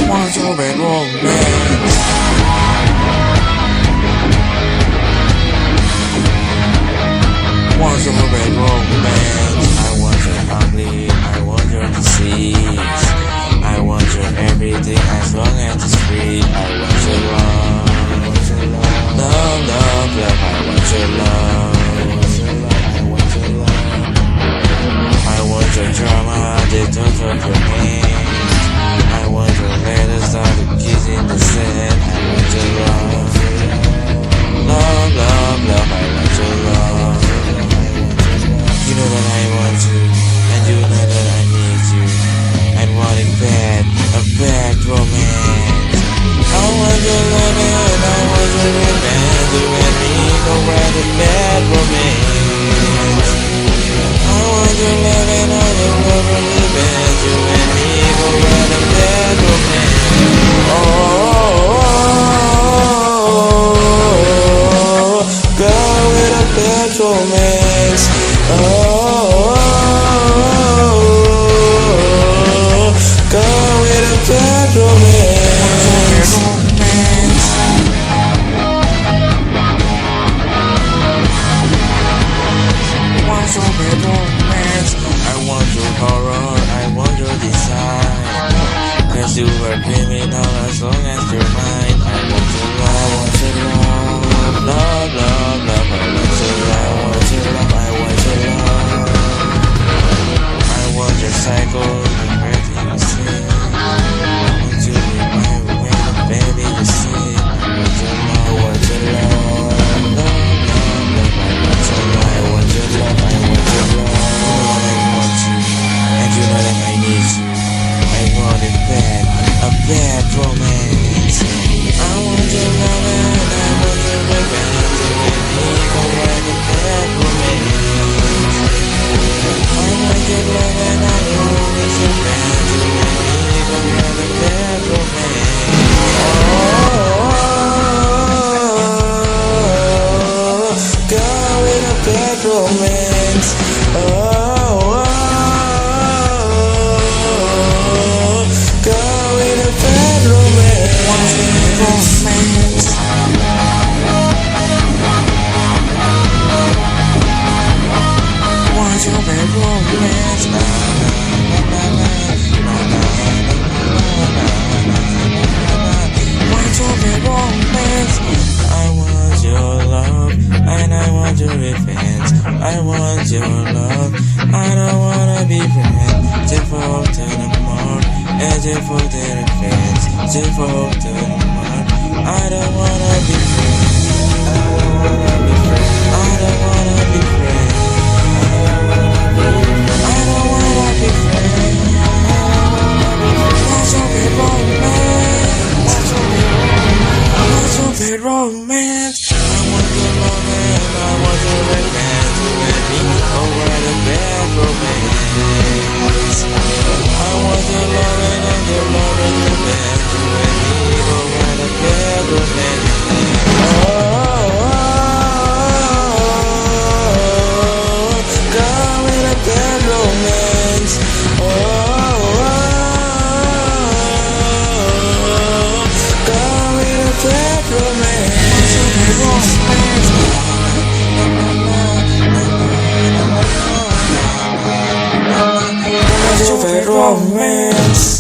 Want your bad romance. Want your bad romance. I want your ugly, I want your disease. I want your everything as long as it's free. I want your love, love, love, love. I want your love, I want your love. I want your drama, the touch of your hand. I want your letters, start to kiss in the sand. I want your love, love, love, love. I want your love. You know that I want you, and you know that I need you. I want it bad, a bad romance. I want your love and I want your romance. You and me go ride a bad romance. I want your love and I want your romance. You and me go ride a bad romance. Oh, go with a bad romance. Oh, go with a bad romance. Want your bad romance. I want your horror, I want your design. Cause you are criminal as long as you're mine. I want your love, love, love, love. I want your love, I want your love. I want your cycle, everything you say. I want you to be my roommate, baby, you see. I want your love, love, love, love. I want your love, I want your love. I want you, and you know that I need you. I want it bad, a bad romance. I want your love and I want your romance. You and me go ride a bad romance. I want your love and I want your romance. You and me go ride a bad romance. Oh, go with a bad romance. Oh, go with a bad romance. Want your bad romance. Na, na, na, na, na, want your bad romance. I want your love and I want your revenge. I want your love. I don't wanna be friends. Default to the mark, and default to the fence. Default to the mark. I don't wanna be friends. I don't wanna be friends. I don't wanna be friends. I don't wanna be friends. Want your bad romance. Want your bad romance. I want your love and I want your romance. You and me over the bad romance. I want your love and I want your love and romance. You and me over the bad romance. Oh, go with a bad romance. Oh, go with a bad romance. Romance.